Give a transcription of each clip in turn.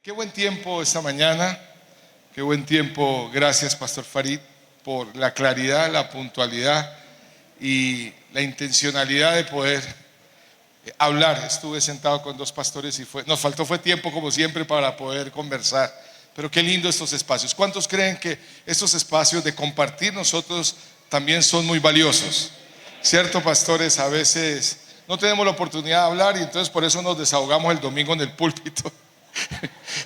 Qué buen tiempo esta mañana, qué buen tiempo. Gracias, Pastor Farid, por la claridad, la puntualidad y la intencionalidad de poder hablar. Estuve sentado con dos pastores y nos faltó tiempo como siempre para poder conversar. Pero qué lindo estos espacios. ¿Cuántos creen que estos espacios de compartir nosotros también son muy valiosos? ¿Cierto, pastores? A veces no tenemos la oportunidad de hablar y entonces por eso nos desahogamos el domingo en el púlpito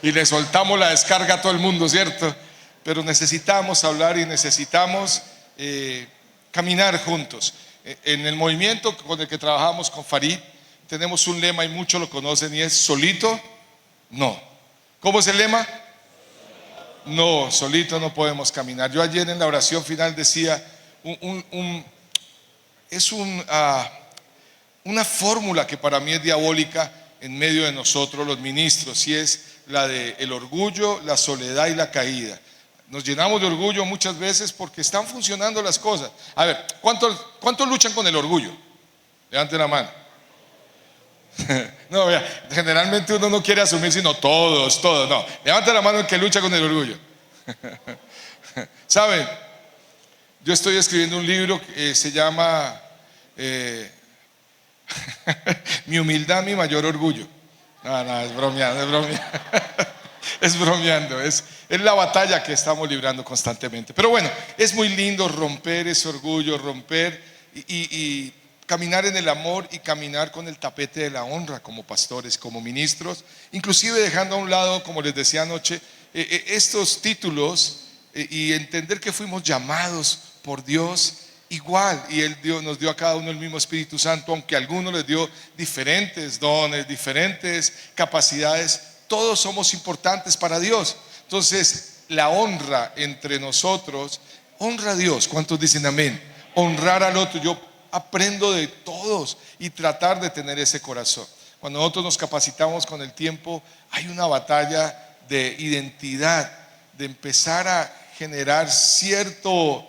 y le soltamos la descarga a todo el mundo, ¿cierto? Pero necesitamos hablar y necesitamos caminar juntos. En el movimiento con el que trabajamos con Farid tenemos un lema y muchos lo conocen y es solito, no. ¿Cómo es el lema? No, solito no podemos caminar. Yo ayer en la oración final decía, una fórmula que para mí es diabólica en medio de nosotros los ministros, y es la de el orgullo, la soledad y la caída. Nos llenamos de orgullo muchas veces porque están funcionando las cosas. A ver, ¿cuántos luchan con el orgullo? Levanten la mano. No, vea, generalmente uno no quiere asumir sino todos, no. Levanten la mano el que lucha con el orgullo. ¿Saben? Yo estoy escribiendo un libro que se llama Mi humildad, mi mayor orgullo. No, es bromeando, es bromeando, es la batalla que estamos librando constantemente. Pero bueno, es muy lindo romper ese orgullo, romper y caminar en el amor y caminar con el tapete de la honra como pastores, como ministros, inclusive dejando a un lado, como les decía anoche, estos títulos y entender que fuimos llamados por Dios igual, y Él nos dio a cada uno el mismo Espíritu Santo, aunque a algunos les dio diferentes dones, diferentes capacidades. Todos somos importantes para Dios. Entonces la honra entre nosotros, honra a Dios. ¿Cuántos dicen amén? Honrar al otro. Yo aprendo de todos y tratar de tener ese corazón. Cuando nosotros nos capacitamos con el tiempo, hay una batalla de identidad, de empezar a generar cierto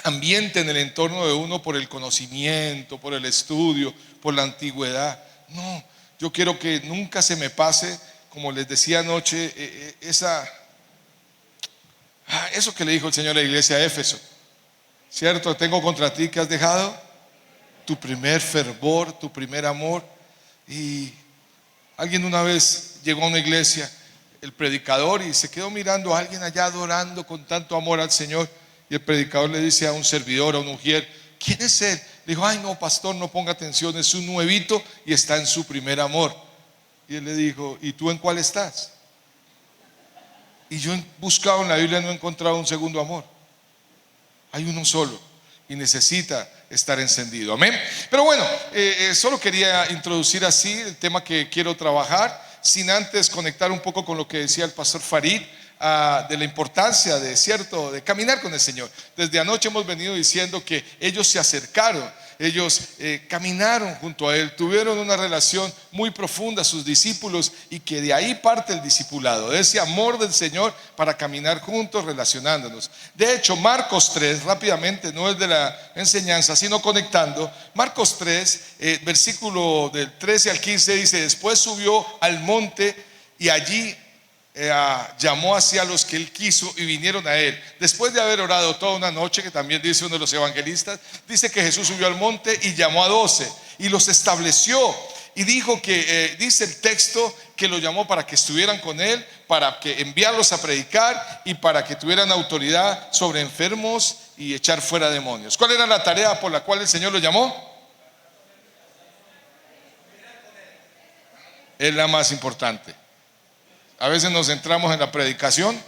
ambiente en el entorno de uno por el conocimiento, por el estudio, por la antigüedad. No, yo quiero que nunca se me pase, como les decía anoche, eso que le dijo el Señor a la iglesia de Éfeso. ¿Cierto? Tengo contra ti que has dejado tu primer fervor, tu primer amor. Y alguien una vez llegó a una iglesia, el predicador, y se quedó mirando a alguien allá adorando con tanto amor al Señor. Y el predicador le dice a un servidor, a un ujier: ¿quién es él? Le dijo: ay, no, pastor, no ponga atención, es un nuevito y está en su primer amor. Y él le dijo: ¿y tú en cuál estás? Y yo he buscado en la Biblia, no he encontrado un segundo amor. Hay uno solo y necesita estar encendido. Amén. Pero bueno, solo quería introducir así el tema que quiero trabajar, sin antes conectar un poco con lo que decía el pastor Farid, de la importancia de caminar con el Señor. Desde anoche hemos venido diciendo que ellos se acercaron, ellos caminaron junto a Él, tuvieron una relación muy profunda, sus discípulos, y que de ahí parte el discipulado, de ese amor del Señor para caminar juntos, relacionándonos. De hecho, Marcos 3, rápidamente, no es de la enseñanza, sino conectando. Marcos 3, versículo del 13 al 15 dice: después subió al monte y allí llamó hacia los que él quiso y vinieron a él. Después de haber orado toda una noche, que también dice uno de los evangelistas, dice que Jesús subió al monte y llamó a 12 y los estableció, y dijo que dice el texto que los llamó para que estuvieran con él, para que enviarlos a predicar y para que tuvieran autoridad sobre enfermos y echar fuera demonios. ¿Cuál era la tarea por la cual el Señor los llamó? Es la más importante. A veces nos centramos en la predicación,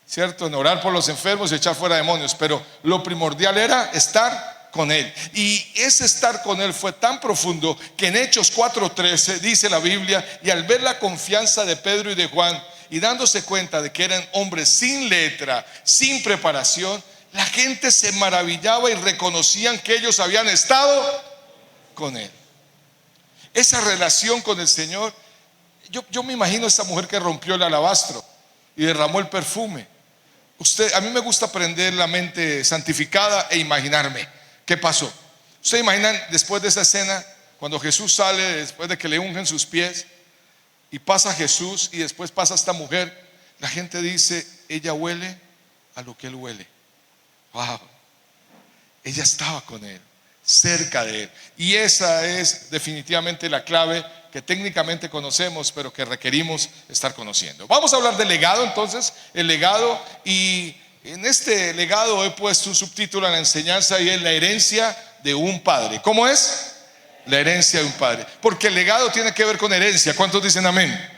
¿cierto? En orar por los enfermos y echar fuera demonios, pero lo primordial era estar con Él. Y ese estar con Él fue tan profundo que en Hechos 4:13 dice la Biblia: y al ver la confianza de Pedro y de Juan, y dándose cuenta de que eran hombres sin letra, sin preparación, la gente se maravillaba y reconocían que ellos habían estado con Él. Esa relación con el Señor. Yo me imagino a esa mujer que rompió el alabastro y derramó el perfume. A mí me gusta aprender la mente santificada e imaginarme qué pasó. ¿Ustedes imaginan después de esa escena, cuando Jesús sale, después de que le ungen sus pies, y pasa Jesús y después pasa esta mujer, la gente dice, ella huele a lo que él huele. Wow, ella estaba con él, cerca de él. Y esa es definitivamente la clave que técnicamente conocemos, pero que requerimos estar conociendo. Vamos a hablar del legado entonces, el legado, y en este legado he puesto un subtítulo a la enseñanza y es la herencia de un padre. ¿Cómo es? La herencia de un padre. Porque el legado tiene que ver con herencia. ¿Cuántos dicen amén?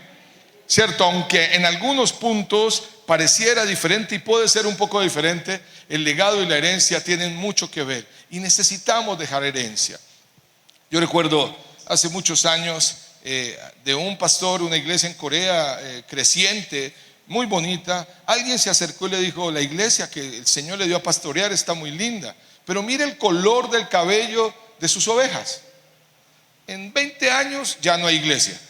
¿Cierto? Aunque en algunos puntos pareciera diferente y puede ser un poco diferente, el legado y la herencia tienen mucho que ver y necesitamos dejar herencia. Yo recuerdo hace muchos años de un pastor, una iglesia en Corea creciente, muy bonita. Alguien se acercó y le dijo, la iglesia que el Señor le dio a pastorear está muy linda, pero mire el color del cabello de sus ovejas. En 20 años ya no hay iglesia.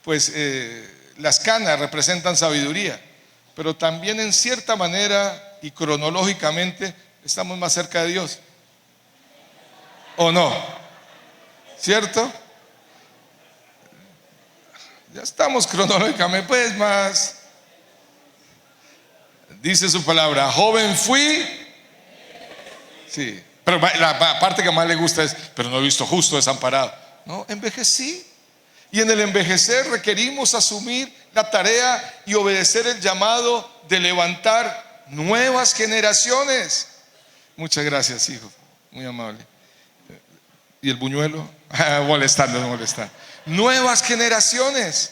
Pues las canas representan sabiduría, pero también en cierta manera y cronológicamente estamos más cerca de Dios, ¿o no? ¿Cierto? Ya estamos cronológicamente pues más. Dice su palabra, joven fui. Sí, pero la parte que más le gusta es, pero no he visto justo desamparado. No, envejecí. Y en el envejecer requerimos asumir la tarea y obedecer el llamado de levantar nuevas generaciones. Muchas gracias, hijo, muy amable. ¿Y el buñuelo? Molestando, molestando. Nuevas generaciones.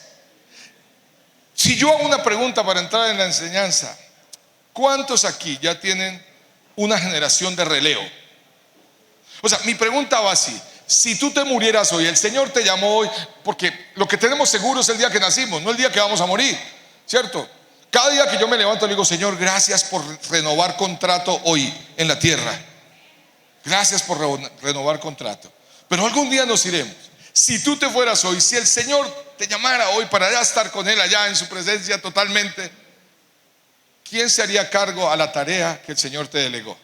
Si yo hago una pregunta para entrar en la enseñanza, ¿cuántos aquí ya tienen una generación de relevo? O sea, mi pregunta va así. Si tú te murieras hoy, el Señor te llamó hoy, porque lo que tenemos seguro es el día que nacimos, no el día que vamos a morir, ¿cierto? Cada día que yo me levanto le digo, Señor, gracias por renovar contrato hoy en la tierra. Gracias por renovar contrato. Pero algún día nos iremos. Si tú te fueras hoy, si el Señor te llamara hoy para ya estar con Él allá en su presencia totalmente, ¿quién se haría cargo a la tarea que el Señor te delegó?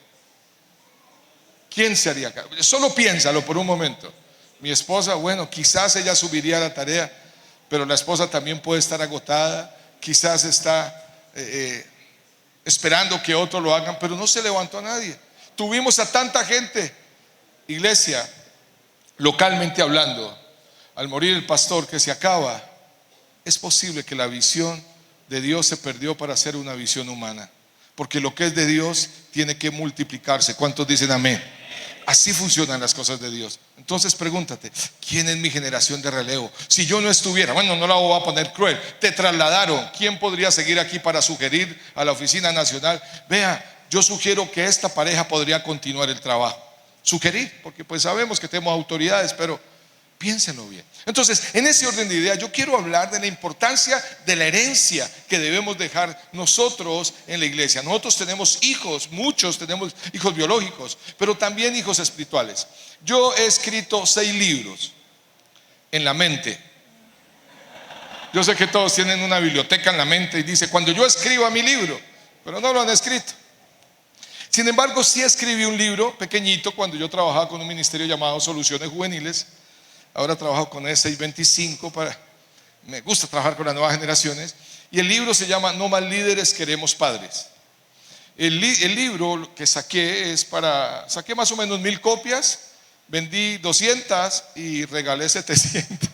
¿Quién se haría cargo? Solo piénsalo por un momento. Mi esposa, bueno, quizás ella subiría a la tarea, pero la esposa también puede estar agotada, quizás está esperando que otros lo hagan, pero no se levantó a nadie. Tuvimos a tanta gente, iglesia, localmente hablando, al morir el pastor que se acaba, es posible que la visión de Dios se perdió para hacer una visión humana, porque lo que es de Dios tiene que multiplicarse. ¿Cuántos dicen amén? Así funcionan las cosas de Dios. Entonces pregúntate, ¿quién es mi generación de relevo? Si yo no estuviera, bueno, no la voy a poner cruel, te trasladaron, ¿quién podría seguir aquí para sugerir a la oficina nacional? Vea, yo sugiero que esta pareja podría continuar el trabajo. Sugerir, porque pues sabemos que tenemos autoridades, pero piénsenlo bien. Entonces, en ese orden de ideas, yo quiero hablar de la importancia de la herencia que debemos dejar nosotros en la iglesia. Nosotros tenemos hijos, muchos tenemos hijos biológicos, pero también hijos espirituales. Yo he escrito 6 libros en la mente. Yo sé que todos tienen una biblioteca en la mente y dice, cuando yo escriba mi libro, pero no lo han escrito. Sin embargo, sí escribí un libro pequeñito cuando yo trabajaba con un ministerio llamado Soluciones Juveniles. Ahora trabajo con E625 me gusta trabajar con las nuevas generaciones. Y el libro se llama No más líderes, queremos padres. El libro que saqué saqué más o menos 1000 copias, vendí 200 y regalé 700.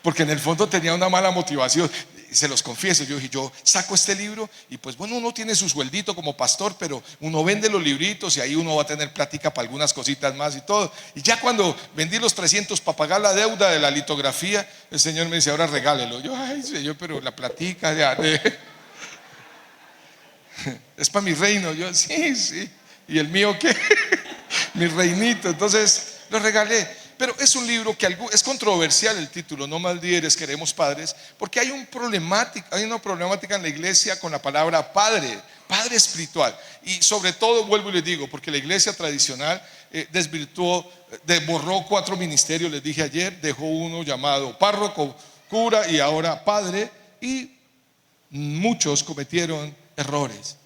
Porque en el fondo tenía una mala motivación. Se los confieso, yo dije, yo saco este libro y pues bueno, uno tiene su sueldito como pastor, pero uno vende los libritos y ahí uno va a tener plática para algunas cositas más y todo. Y ya cuando vendí los 300 para pagar la deuda de la litografía, el Señor me dice, ahora regálelo. Yo, ay Señor, pero la plática ya es para mi reino. Yo, sí. ¿Y el mío qué? Mi reinito. Entonces lo regalé. Pero es un libro que es controversial el título, No más líderes, queremos padres, porque hay una problemática en la iglesia con la palabra padre espiritual. Y sobre todo, vuelvo y les digo, porque la iglesia tradicional borró 4 ministerios, les dije ayer, dejó uno llamado párroco, cura y ahora padre, y muchos cometieron errores.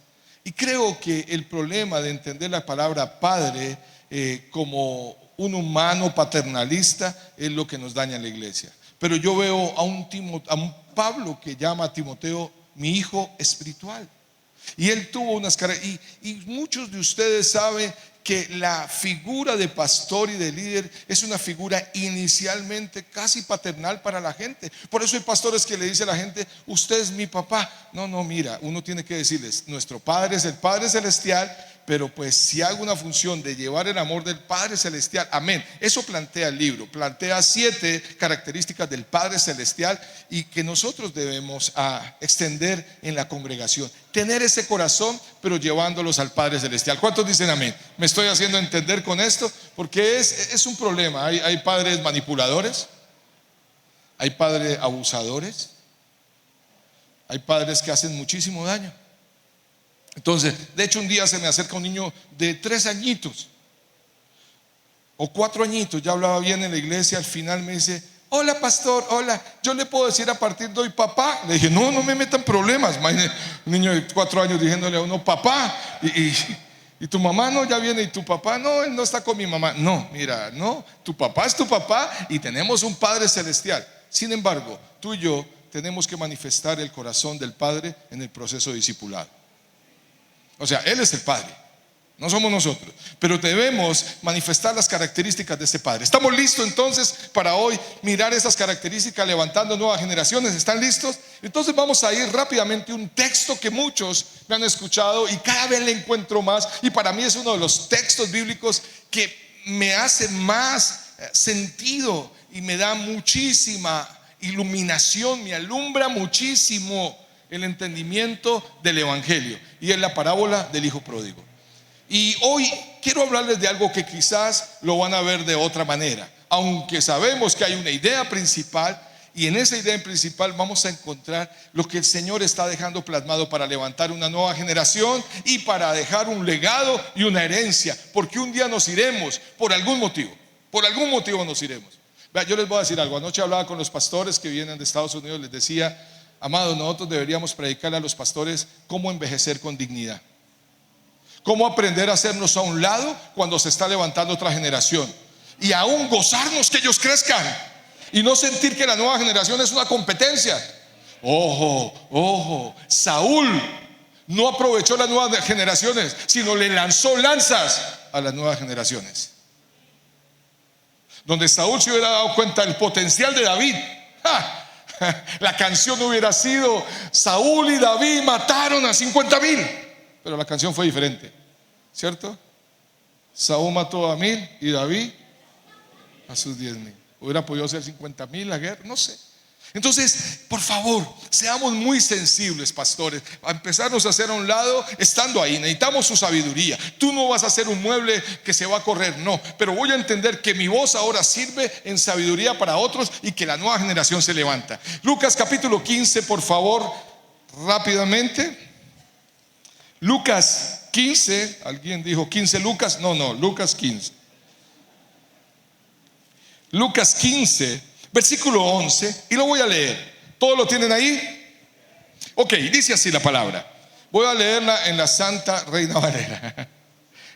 Y creo que el problema de entender la palabra padre como un humano paternalista es lo que nos daña en la iglesia. Pero yo veo a un Pablo que llama a Timoteo mi hijo espiritual. Y él tuvo unas características. Y muchos de ustedes saben que la figura de pastor y de líder es una figura inicialmente casi paternal para la gente. Por eso hay pastores que le dicen a la gente: usted es mi papá. No, mira, uno tiene que decirles: nuestro Padre es el Padre Celestial, pero pues si hago una función de llevar el amor del Padre Celestial, amén. Eso plantea el libro, plantea 7 características del Padre Celestial y que nosotros debemos extender en la congregación. Tener ese corazón, pero llevándolos al Padre Celestial. ¿Cuántos dicen amén? ¿Me estoy haciendo entender con esto? Porque es un problema. Hay padres manipuladores, hay padres abusadores, hay padres que hacen muchísimo daño. Entonces, de hecho, un día se me acerca un niño de 3 añitos o 4 añitos, ya hablaba bien en la iglesia. Al final me dice: hola pastor, hola, yo le puedo decir a partir de hoy papá. Le dije: no me metan problemas. Imagínate, un niño de 4 años diciéndole a uno papá, y tu mamá no, ya viene, y tu papá no, él no está con mi mamá. No, mira, no, tu papá es tu papá y tenemos un Padre Celestial. Sin embargo, tú y yo tenemos que manifestar el corazón del Padre en el proceso de discipulado. O sea, Él es el Padre, no somos nosotros, pero debemos manifestar las características de ese Padre. ¿Estamos listos entonces para hoy mirar esas características levantando nuevas generaciones? ¿Están listos? Entonces vamos a ir rápidamente a un texto que muchos me han escuchado y cada vez le encuentro más, y para mí es uno de los textos bíblicos que me hace más sentido y me da muchísima iluminación, me alumbra muchísimo el entendimiento del evangelio, y es la parábola del hijo pródigo. Y hoy quiero hablarles de algo que quizás lo van a ver de otra manera, aunque sabemos que hay una idea principal, y en esa idea principal vamos a encontrar lo que el Señor está dejando plasmado para levantar una nueva generación y para dejar un legado y una herencia, porque un día nos iremos por algún motivo nos iremos. Yo les voy a decir algo. Anoche hablaba con los pastores que vienen de Estados Unidos, les decía: amados, nosotros deberíamos predicarle a los pastores cómo envejecer con dignidad, cómo aprender a hacernos a un lado cuando se está levantando otra generación y aún gozarnos que ellos crezcan y no sentir que la nueva generación es una competencia. Ojo, Saúl no aprovechó las nuevas generaciones, sino le lanzó lanzas a las nuevas generaciones. Donde Saúl se hubiera dado cuenta del potencial de David, la canción hubiera sido: Saúl y David mataron a 50,000. Pero la canción fue diferente, ¿cierto? Saúl mató a 1,000 y David a sus 10,000. Hubiera podido ser 50,000 la guerra, no sé. Entonces, por favor, seamos muy sensibles, pastores, a empezarnos a hacer a un lado estando ahí. Necesitamos su sabiduría. Tú no vas a ser un mueble que se va a correr, no, pero voy a entender que mi voz ahora sirve en sabiduría para otros y que la nueva generación se levanta. Lucas capítulo 15, por favor, rápidamente. Lucas 15, ¿alguien dijo 15 Lucas? No, Lucas 15. Lucas 15, versículo 11, y lo voy a leer. ¿Todos lo tienen ahí? Ok, dice así la palabra. Voy a leerla en la Santa Reina Valera.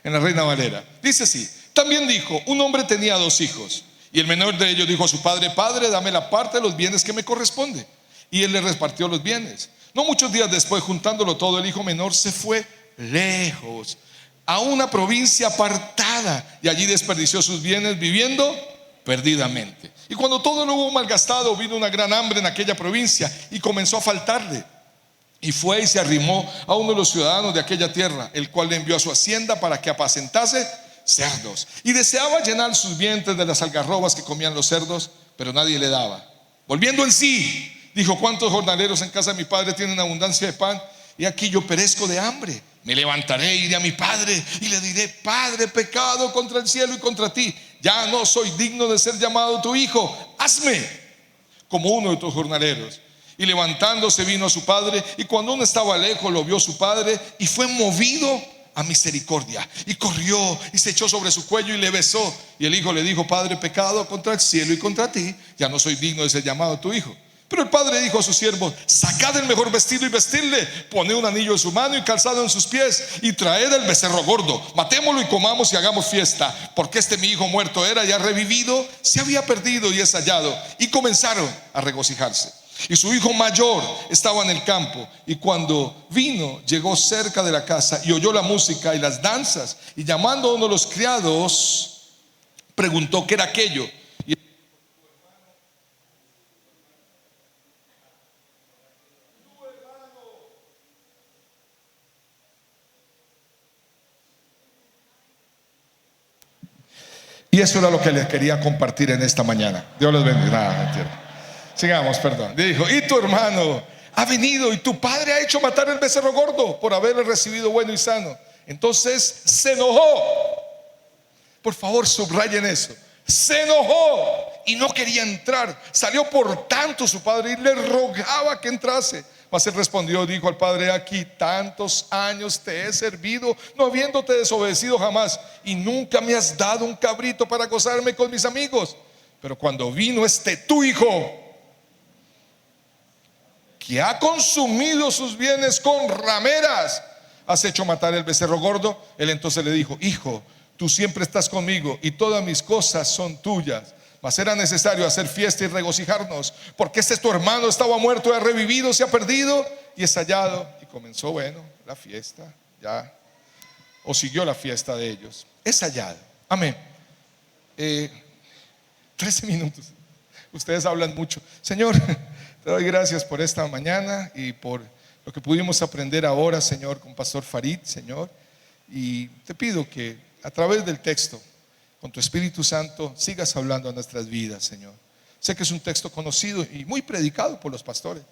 En la Reina Valera. Dice así: también dijo: un hombre tenía 2 hijos, y el menor de ellos dijo a su padre: Padre, dame la parte de los bienes que me corresponde. Y él le repartió los bienes. No muchos días después, juntándolo todo, el hijo menor se fue lejos, a una provincia apartada, y allí desperdició sus bienes viviendo perdidamente. Y cuando todo lo hubo malgastado, vino una gran hambre en aquella provincia y comenzó a faltarle. Y fue y se arrimó a uno de los ciudadanos de aquella tierra, el cual le envió a su hacienda para que apacentase cerdos. Y deseaba llenar sus vientres de las algarrobas que comían los cerdos, pero nadie le daba. Volviendo en sí, dijo: ¿cuántos jornaleros en casa de mi padre tienen abundancia de pan? Y aquí yo perezco de hambre. Me levantaré, iré a mi padre y le diré: Padre, he pecado contra el cielo y contra ti. Ya no soy digno de ser llamado tu hijo. Hazme como uno de tus jornaleros. Y levantándose vino a su padre, y cuando aún estaba lejos lo vio su padre, y fue movido a misericordia, y corrió y se echó sobre su cuello y le besó. Y el hijo le dijo: Padre, he pecado contra el cielo y contra ti. Ya no soy digno de ser llamado tu hijo. Pero el padre dijo a sus siervos: sacad el mejor vestido y vestidle, poned un anillo en su mano y calzado en sus pies, y traed el becerro gordo, matémoslo y comamos y hagamos fiesta, porque este mi hijo muerto era y ha revivido, se había perdido y es hallado. Y comenzaron a regocijarse. Y su hijo mayor estaba en el campo, y cuando vino, llegó cerca de la casa y oyó la música y las danzas, y llamando a uno de los criados, preguntó qué era aquello. Y eso era lo que les quería compartir en esta mañana. Dios les bendiga. Nada, mentira. Sigamos, perdón. Dijo: y tu hermano ha venido y tu padre ha hecho matar el becerro gordo por haberle recibido bueno y sano. Entonces se enojó. Por favor, subrayen eso. Se enojó y no quería entrar. Salió por tanto su padre y le rogaba que entrase. Mas él respondió, dijo al padre: aquí tantos años te he servido, no habiéndote desobedecido jamás, y nunca me has dado un cabrito para gozarme con mis amigos. Pero cuando vino este tu hijo, que ha consumido sus bienes con rameras, has hecho matar el becerro gordo. Él entonces le dijo: hijo, tú siempre estás conmigo y todas mis cosas son tuyas. Mas era necesario hacer fiesta y regocijarnos, porque este tu hermano estaba muerto y ha revivido, se ha perdido y es hallado. Y comenzó, bueno, la fiesta, ya, o siguió la fiesta de ellos. Es hallado. Amén. 13 minutos. Ustedes hablan mucho. Señor, te doy gracias por esta mañana y por lo que pudimos aprender ahora, Señor, con Pastor Farid, Señor. Y te pido que a través del texto, con tu Espíritu Santo, sigas hablando a nuestras vidas, Señor. Sé que es un texto conocido y muy predicado por los pastores,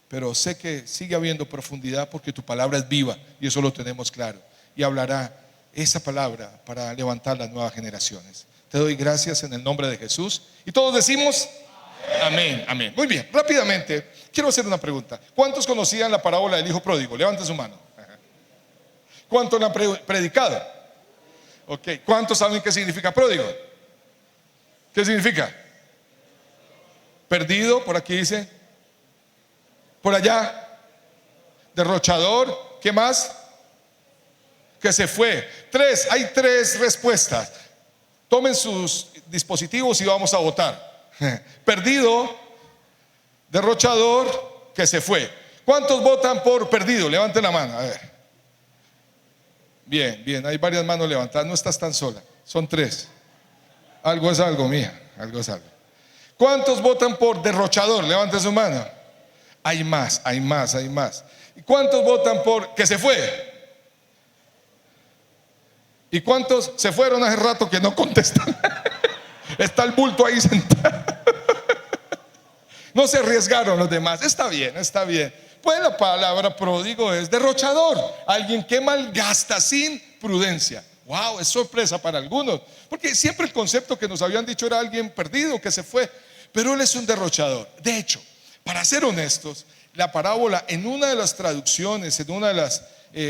pero sé que sigue habiendo profundidad porque tu palabra es viva y eso lo tenemos claro. Y hablará esa palabra para levantar las nuevas generaciones. Te doy gracias en el nombre de Jesús. Y todos decimos amén, amén. Muy bien, rápidamente quiero hacer una pregunta. ¿Cuántos conocían la parábola del hijo pródigo? Levanten su mano. ¿Cuántos la han predicado? Ok, ¿cuántos saben qué significa pródigo? ¿Qué significa? Perdido, por aquí dice. Por allá, derrochador. ¿Qué más? Que se fue. Hay tres respuestas. Tomen sus dispositivos y vamos a votar. Perdido, derrochador, que se fue. ¿Cuántos votan por perdido? Levanten la mano, a ver. Bien, bien, hay varias manos levantadas, no estás tan sola, son 3. Algo es algo, mía, algo es algo. ¿Cuántos votan por derrochador? Levanten su mano. Hay más, hay más, hay más. ¿Y cuántos votan por que se fue? ¿Y cuántos se fueron hace rato que no contestan? Está el bulto ahí sentado. No se arriesgaron los demás, está bien, está bien. Pues la palabra pródigo es derrochador, alguien que malgasta sin prudencia. Wow, es sorpresa para algunos, porque siempre el concepto que nos habían dicho era alguien perdido que se fue, pero él es un derrochador. De hecho, para ser honestos, la parábola en una de las traducciones, en una de las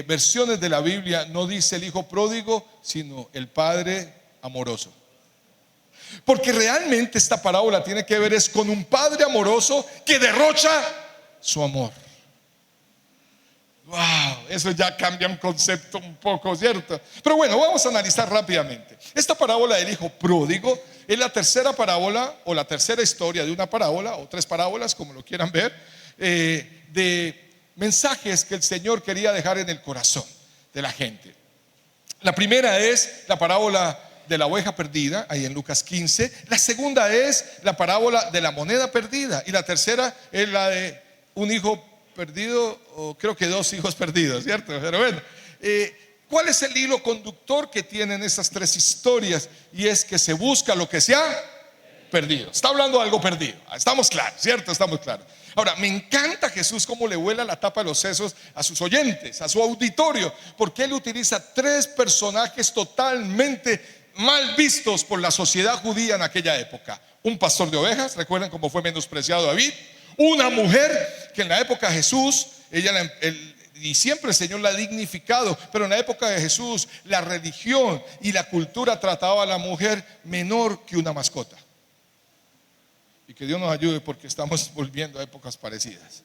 versiones de la Biblia, no dice el hijo pródigo, sino el padre amoroso. Porque realmente esta parábola tiene que ver es con un padre amoroso que derrocha su amor. Wow, eso ya cambia un concepto un poco, ¿cierto? Pero bueno, vamos a analizar rápidamente. Esta parábola del hijo pródigo es la tercera parábola o la tercera historia de una parábola o 3 parábolas, como lo quieran ver, de mensajes que el Señor quería dejar en el corazón de la gente. La primera es la parábola de la oveja perdida, ahí en Lucas 15. La segunda es la parábola de la moneda perdida. Y la tercera es la de un hijo perdido, o creo que 2 hijos perdidos, ¿cierto? Pero bueno, ¿cuál es el hilo conductor que tienen esas 3 historias? Y es que se busca lo que se ha perdido. Está hablando de algo perdido, estamos claros, ¿cierto? Estamos claros. Ahora, me encanta Jesús cómo le vuela la tapa de los sesos a sus oyentes, a su auditorio, porque él utiliza 3 personajes totalmente mal vistos por la sociedad judía en aquella época. Un pastor de ovejas, recuerden cómo fue menospreciado David. Una mujer que en la época de Jesús, y siempre el Señor la ha dignificado, pero en la época de Jesús la religión y la cultura trataba a la mujer menor que una mascota. y que Dios nos ayude porque estamos volviendo a épocas parecidas.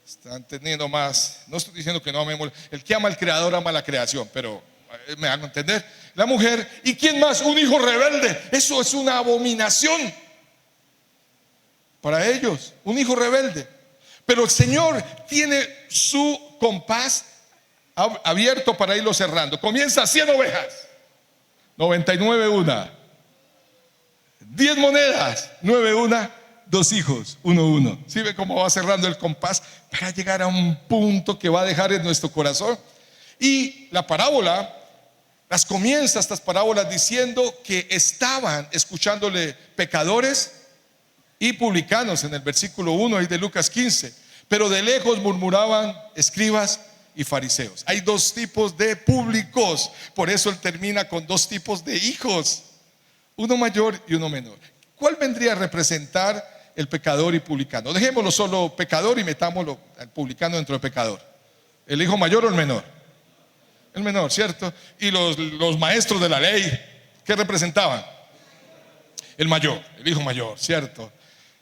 Están teniendo más, no estoy diciendo que no amemos, el que ama al creador ama la creación, pero me hago entender, la mujer. ¿Y quién más? Un hijo rebelde. Eso es una abominación para ellos, un hijo rebelde. Pero el Señor tiene su compás abierto para irlo cerrando. Comienza 100 ovejas, 99 una, 10 monedas, 9 una, 2 hijos, 1. ¿Sí ve cómo va cerrando el compás para llegar a un punto que va a dejar en nuestro corazón? Y la parábola las comienza, estas parábolas, diciendo que estaban escuchándole pecadores y publicanos, en el versículo 1 ahí de Lucas 15, pero de lejos murmuraban escribas y fariseos. Hay dos tipos de públicos, por eso él termina con dos tipos de hijos, uno mayor y uno menor. ¿Cuál vendría a representar el pecador y publicano? Dejémoslo solo pecador y metámoslo al publicano dentro del pecador. ¿El hijo mayor o el menor? El menor, ¿cierto? Y los maestros de la ley, ¿qué representaban? El mayor, el hijo mayor, ¿cierto?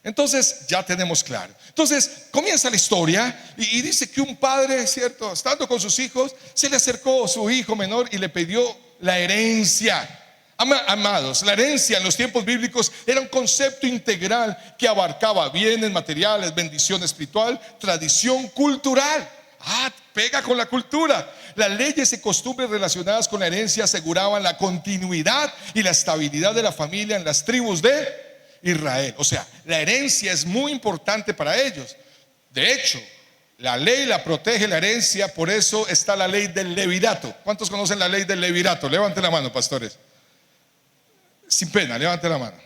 Entonces ya tenemos claro. Entonces comienza la historia y dice que un padre, ¿cierto?, estando con sus hijos, se le acercó a su hijo menor y le pidió la herencia. Amados, la herencia en los tiempos bíblicos era un concepto integral que abarcaba bienes materiales, bendición espiritual, tradición cultural. Pega con la cultura. Las leyes y costumbres relacionadas con la herencia aseguraban la continuidad y la estabilidad de la familia en las tribus de Israel. O sea, la herencia es muy importante para ellos. De hecho, la ley la protege, la herencia. Por eso está la ley del levirato. ¿Cuántos conocen la ley del levirato? Levanten la mano, pastores. Sin pena, levante la mano.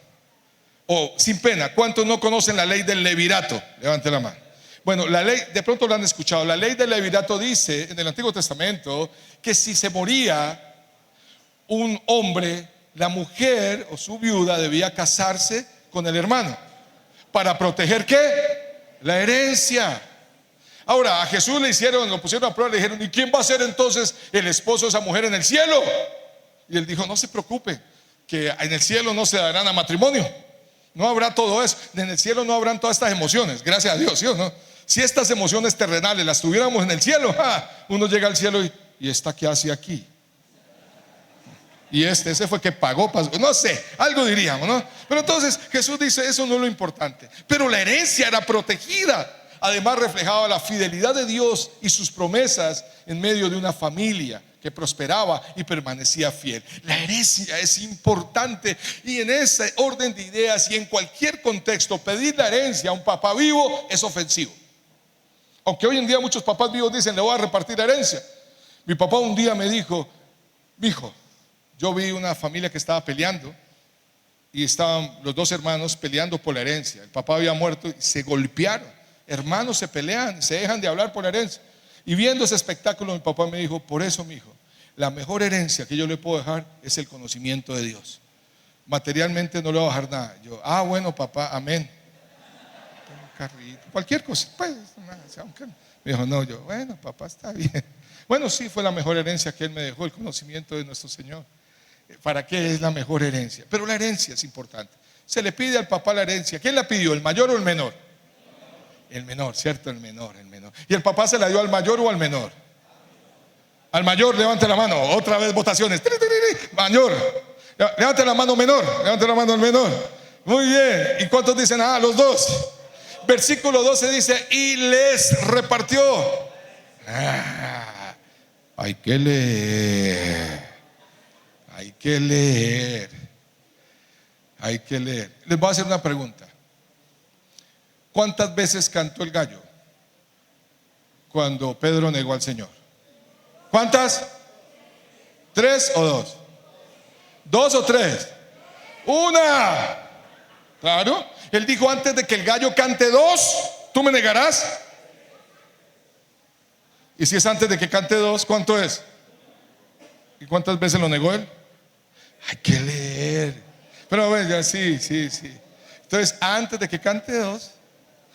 O sin pena, ¿cuántos no conocen la ley del levirato? Levante la mano. Bueno, la ley, de pronto lo han escuchado. La ley del levirato dice en el Antiguo Testamento que si se moría un hombre, la mujer o su viuda debía casarse con el hermano para proteger ¿qué? La herencia. Ahora a Jesús lo pusieron a prueba, le dijeron: ¿y quién va a ser entonces el esposo de esa mujer en el cielo? Y él dijo: no se preocupe, que en el cielo no se darán a matrimonio, no habrá todo eso, en el cielo no habrán todas estas emociones, gracias a Dios, ¿sí o no? Si estas emociones terrenales las tuviéramos en el cielo, uno llega al cielo y ¿esta qué hace aquí? Y ese fue que pagó, no sé, algo diríamos, ¿no? Pero entonces Jesús dice: eso no es lo importante. Pero la herencia era protegida. Además reflejaba la fidelidad de Dios y sus promesas en medio de una familia que prosperaba y permanecía fiel. La herencia es importante, y en ese orden de ideas y en cualquier contexto, pedir la herencia a un papá vivo es ofensivo. Aunque hoy en día muchos papás vivos dicen: le voy a repartir la herencia. Mi papá un día me dijo: hijo, yo vi una familia que estaba peleando y estaban los dos hermanos peleando por la herencia. El papá había muerto y se golpearon. Hermanos se pelean, se dejan de hablar por la herencia. Y viendo ese espectáculo, mi papá me dijo: por eso, mi hijo, la mejor herencia que yo le puedo dejar es el conocimiento de Dios. Materialmente no le voy a dejar nada. Yo: bueno, papá, amén. Un carrito, cualquier cosa, pues, me dijo: no. Yo: bueno, papá, está bien. Bueno, sí, fue la mejor herencia que él me dejó, el conocimiento de nuestro Señor. ¿Para qué es la mejor herencia? Pero la herencia es importante. Se le pide al papá la herencia. ¿Quién la pidió, el mayor o el menor? El menor, ¿cierto? El menor. ¿Y el papá se la dio al mayor o al menor? Al mayor, levante la mano. Otra vez votaciones. Mayor. Levante la mano, menor. Levante la mano al menor. Muy bien. ¿Y cuántos dicen? Los dos. Versículo 12 dice: y les repartió. Hay que leer. Hay que leer. Hay que leer. Les voy a hacer una pregunta. ¿Cuántas veces cantó el gallo cuando Pedro negó al Señor? ¿Cuántas? ¿3 o 2? ¿2 o 3? ¡Una! Claro. Él dijo: antes de que el gallo cante 2, ¿tú me negarás? Y si es antes de que cante 2, ¿cuánto es? ¿Y cuántas veces lo negó él? Hay que leer. Pero bueno, sí. Entonces, antes de que cante 2,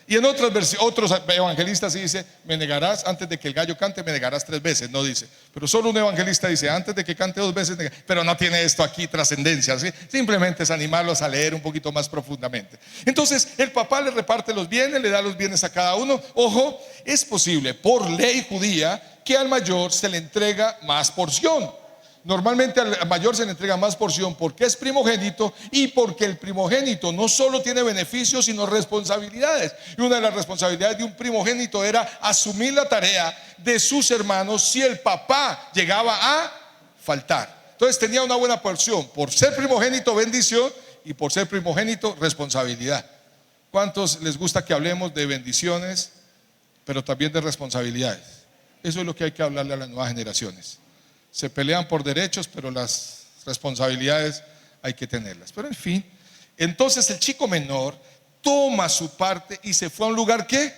Y en otros evangelistas sí dice, me negarás antes de que el gallo cante, me negarás 3 veces, no dice. Pero solo un evangelista dice, antes de que cante 2 veces, pero no tiene esto aquí trascendencia, ¿sí? Simplemente es animarlos a leer un poquito más profundamente. Entonces el papá le reparte los bienes, le da los bienes a cada uno. Ojo, es posible por ley judía que al mayor se le entrega más porción. Normalmente al mayor se le entrega más porción porque es primogénito y porque el primogénito no solo tiene beneficios sino responsabilidades. Y una de las responsabilidades de un primogénito era asumir la tarea de sus hermanos si el papá llegaba a faltar. Entonces tenía una buena porción, por ser primogénito bendición y por ser primogénito responsabilidad. ¿Cuántos les gusta que hablemos de bendiciones pero también de responsabilidades? Eso es lo que hay que hablarle a las nuevas generaciones. Se pelean por derechos, pero las responsabilidades hay que tenerlas. Pero en fin, entonces el chico menor toma su parte y se fue a un lugar ¿qué?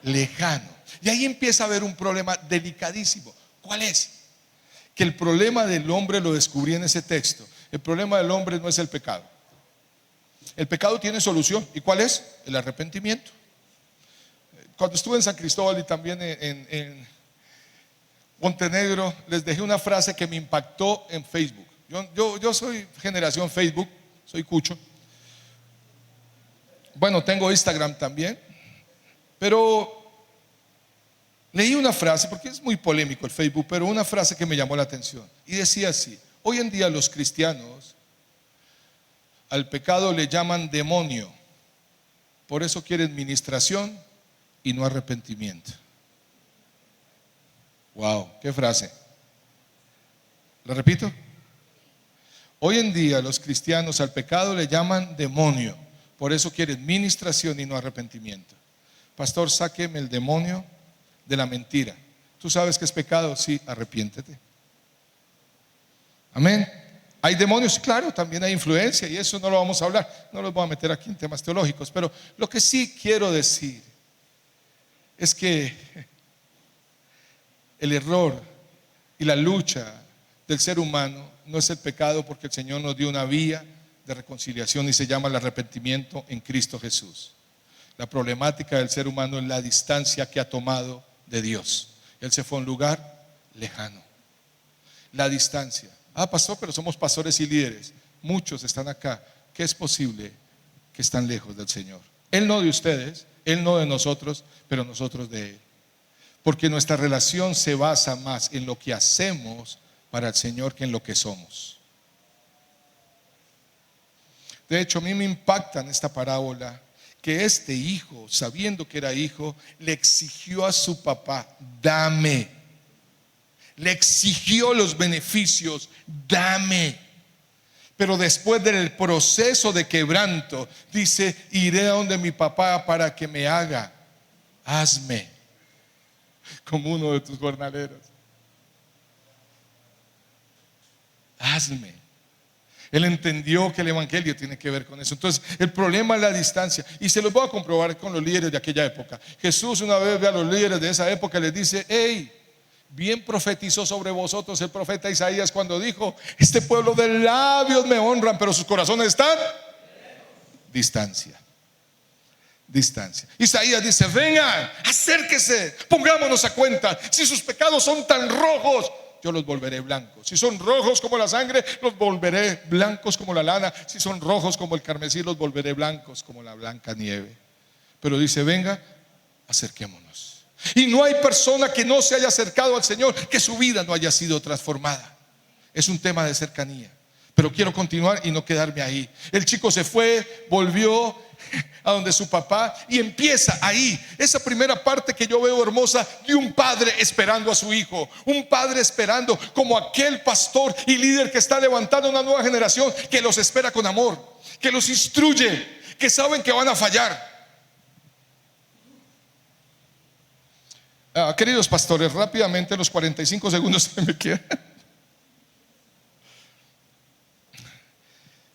Lejano. Y ahí empieza a haber un problema delicadísimo. ¿Cuál es? Que el problema del hombre lo descubrí en ese texto. El problema del hombre no es el pecado. El pecado tiene solución. ¿Y cuál es? El arrepentimiento. Cuando estuve en San Cristóbal y también en Montenegro, les dejé una frase que me impactó en Facebook. Yo soy generación Facebook, soy cucho. Bueno, tengo Instagram también, pero leí una frase, porque es muy polémico el Facebook, pero una frase que me llamó la atención. Y decía así: hoy en día los cristianos al pecado le llaman demonio, por eso quieren ministración y no arrepentimiento. Wow, qué frase. ¿Lo repito? Hoy en día los cristianos al pecado le llaman demonio, por eso quieren ministración y no arrepentimiento. Pastor, sáqueme el demonio de la mentira. ¿Tú sabes que es pecado? Sí, arrepiéntete. Amén. ¿Hay demonios? Claro, también hay influencia y eso no lo vamos a hablar. No los voy a meter aquí en temas teológicos, pero lo que sí quiero decir es que el error y la lucha del ser humano no es el pecado, porque el Señor nos dio una vía de reconciliación y se llama el arrepentimiento en Cristo Jesús. La problemática del ser humano es la distancia que ha tomado de Dios. Él se fue a un lugar lejano. La distancia. Pastor, pero somos pastores y líderes. Muchos están acá que es posible que están lejos del Señor. Él no de ustedes, Él no de nosotros, pero nosotros de Él. Porque nuestra relación se basa más en lo que hacemos para el Señor que en lo que somos. De hecho, a mí me impacta en esta parábola que este hijo, sabiendo que era hijo, le exigió a su papá: dame. Le exigió los beneficios: dame. Pero después del proceso de quebranto, dice: iré a donde mi papá para que me haga. Hazme como uno de tus jornaleros. Hazme. Él entendió que el evangelio tiene que ver con eso. Entonces el problema es la distancia, y se los voy a comprobar con los líderes de aquella época. Jesús una vez ve a los líderes de esa época y les dice: hey, bien profetizó sobre vosotros el profeta Isaías cuando dijo: este pueblo de labios me honran, pero sus corazones están distancia. Distancia. Isaías dice: vengan, acérquese, pongámonos a cuenta. Si sus pecados son tan rojos, yo los volveré blancos. Si son rojos como la sangre, los volveré blancos como la lana. Si son rojos como el carmesí, los volveré blancos como la blanca nieve. Pero dice: venga, acerquémonos. Y no hay persona que no se haya acercado al Señor que su vida no haya sido transformada. Es un tema de cercanía. Pero quiero continuar y no quedarme ahí. El chico se fue, volvió a donde su papá, y empieza ahí esa primera parte que yo veo hermosa de un padre esperando a su hijo. Un padre esperando, como aquel pastor y líder que está levantando una nueva generación que los espera con amor, que los instruye, que saben que van a fallar. Queridos pastores, rápidamente, los 45 segundos que me quedan.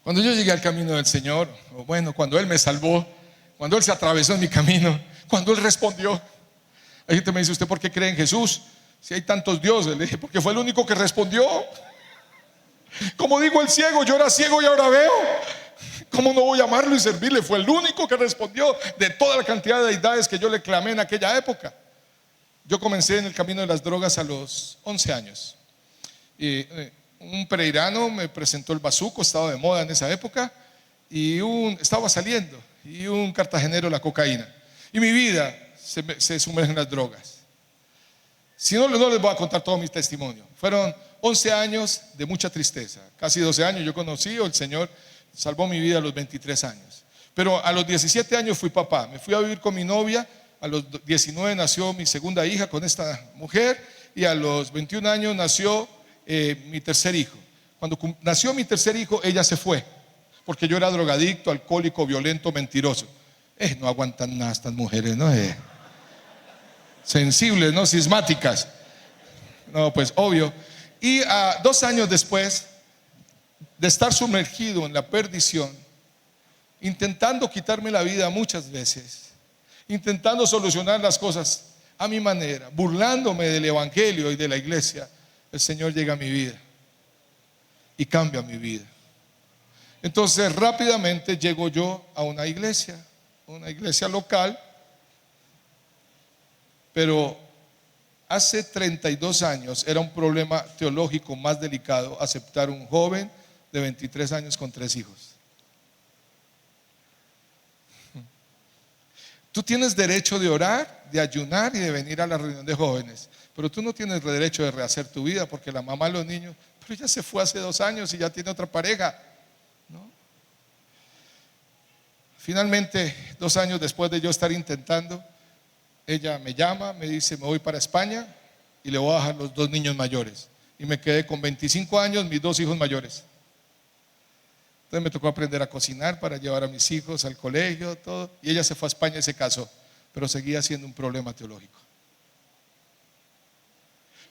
Cuando yo llegué al camino del Señor, o bueno, cuando Él me salvó, cuando Él se atravesó en mi camino, cuando Él respondió. Hay gente que me dice: ¿usted por qué cree en Jesús? Si hay tantos dioses. Le dije: porque fue el único que respondió. Como digo el ciego: yo era ciego y ahora veo. ¿Cómo no voy a amarlo y servirle? Fue el único que respondió de toda la cantidad de deidades que yo le clamé en aquella época. Yo comencé en el camino de las drogas a los 11 años. Un pereirano me presentó el bazuco, estaba de moda en esa época, y estaba saliendo, y un cartagenero la cocaína. Y mi vida se sumerge en las drogas. Si no, no les voy a contar todo mi testimonio. Fueron 11 años de mucha tristeza. Casi 12 años yo conocí, el Señor salvó mi vida a los 23 años. Pero a los 17 años fui papá. Me fui a vivir con mi novia. A los 19 nació mi segunda hija con esta mujer. Y a los 21 años nació mi tercer hijo. Cuando nació mi tercer hijo, ella se fue. Porque yo era drogadicto, alcohólico, violento, mentiroso. No aguantan nada estas mujeres, ¿no? Sensibles, ¿no? Sismáticas. No, pues obvio. Y 2 años después de estar sumergido en la perdición, intentando quitarme la vida muchas veces, intentando solucionar las cosas a mi manera, burlándome del evangelio y de la iglesia, el Señor llega a mi vida y cambia mi vida. Entonces rápidamente llego yo a una iglesia local, pero hace 32 años era un problema teológico más delicado aceptar un joven de 23 años con 3 hijos. Tú tienes derecho de orar, de ayunar y de venir a la reunión de jóvenes, pero tú no tienes derecho de rehacer tu vida, porque la mamá de los niños, pero ella se fue hace 2 años y ya tiene otra pareja, ¿no? Finalmente, 2 años después de yo estar intentando, ella me llama, me dice: me voy para España y le voy a dejar los 2 niños mayores. Y me quedé con 25 años, mis 2 hijos mayores. Entonces me tocó aprender a cocinar para llevar a mis hijos al colegio, todo. Y ella se fue a España y se casó, pero seguía siendo un problema teológico.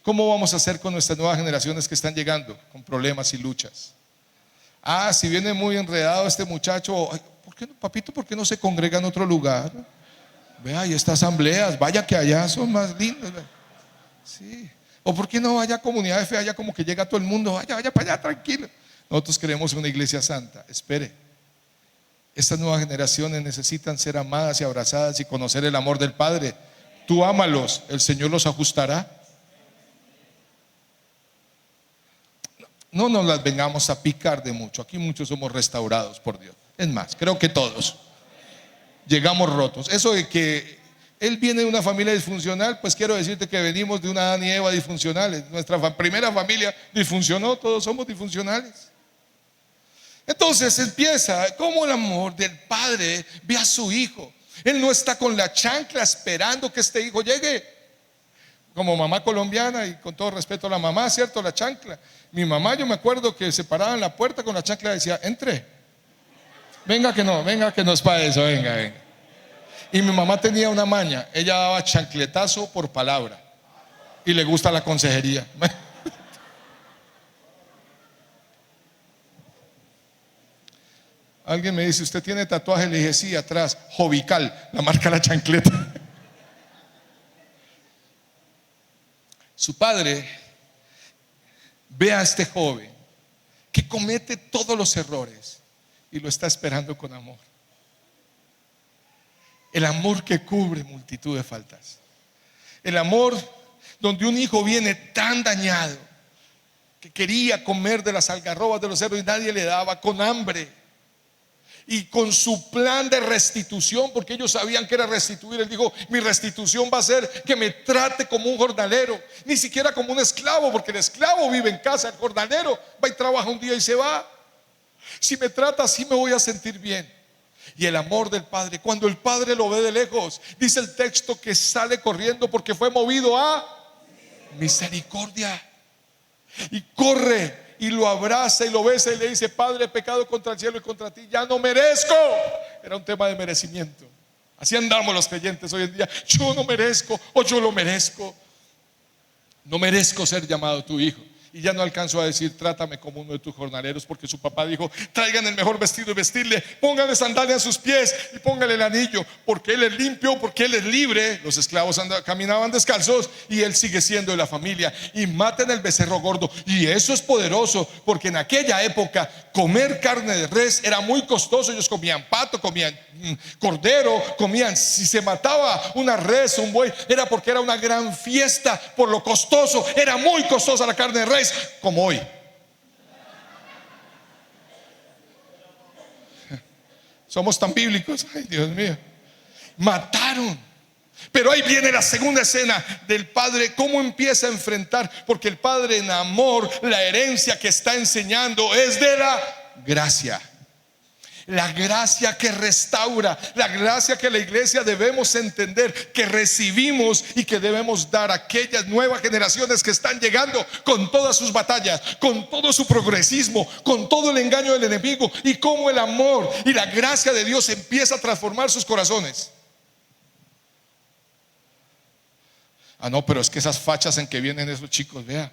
¿Cómo vamos a hacer con nuestras nuevas generaciones que están llegando con problemas y luchas? Si viene muy enredado este muchacho, ¿por qué no, papito, por qué no se congrega en otro lugar? Vea, y estas asambleas, vaya que allá son más lindas. Sí. O ¿por qué no vaya a comunidad de fe? Allá como que llega todo el mundo, vaya para allá, tranquilo. Nosotros queremos una iglesia santa. Espere. Estas nuevas generaciones necesitan ser amadas y abrazadas y conocer el amor del Padre. Tú ámalos, el Señor los ajustará. No nos las vengamos a picar de mucho. Aquí muchos somos restaurados por Dios. Es más, creo que todos llegamos rotos. Eso de que él viene de una familia disfuncional, pues quiero decirte que venimos de una Adán y Eva disfuncionales. Nuestra primera familia disfuncionó, todos somos disfuncionales. Entonces empieza como el amor del padre ve a su hijo. Él no está con la chancla esperando que este hijo llegue. Como mamá colombiana, y con todo respeto a la mamá, ¿cierto? La chancla. Mi mamá, yo me acuerdo que se paraba en la puerta con la chancla y decía: entre. Venga que no es para eso, venga. Y mi mamá tenía una maña, ella daba chancletazo por palabra. Y le gusta la consejería. Alguien me dice: ¿usted tiene tatuaje? Le dije: sí, atrás, Jovical, la marca de la chancleta. Su padre ve a este joven que comete todos los errores y lo está esperando con amor. El amor que cubre multitud de faltas. El amor donde un hijo viene tan dañado que quería comer de las algarrobas de los cerdos y nadie le daba, con hambre. Y con su plan de restitución, porque ellos sabían que era restituir, él dijo: mi restitución va a ser que me trate como un jornalero, ni siquiera como un esclavo, porque el esclavo vive en casa, el jornalero va y trabaja un día y se va. Si me trata así, me voy a sentir bien. Y el amor del padre, cuando el padre lo ve de lejos, dice el texto que sale corriendo porque fue movido a misericordia, y corre y lo abraza y lo besa y le dice: Padre, he pecado contra el cielo y contra ti, ya no merezco. Era un tema de merecimiento. Así andamos los creyentes hoy en día: yo no merezco, o yo lo merezco. No merezco ser llamado tu hijo. Y ya no alcanzó a decir: trátame como uno de tus jornaleros, porque su papá dijo: traigan el mejor vestido y vestirle, pónganle sandalia a sus pies y pónganle el anillo, porque él es limpio, porque él es libre. Los esclavos caminaban descalzos y él sigue siendo de la familia. Y maten el becerro gordo. Y eso es poderoso, porque en aquella época comer carne de res era muy costoso. Ellos comían pato, comían cordero, comían, si se mataba una res o un buey, era porque era una gran fiesta por lo costoso. Era muy costosa la carne de res, como hoy. Somos tan bíblicos, ay Dios mío. Mataron. Pero ahí viene la segunda escena del padre, cómo empieza a enfrentar, porque el padre en amor, la herencia que está enseñando es de la gracia. La gracia que restaura, la gracia que la iglesia debemos entender, que recibimos y que debemos dar a aquellas nuevas generaciones que están llegando con todas sus batallas, con todo su progresismo, con todo el engaño del enemigo, y cómo el amor y la gracia de Dios empieza a transformar sus corazones. Ah, no, pero es que esas fachas en que vienen esos chicos, vea,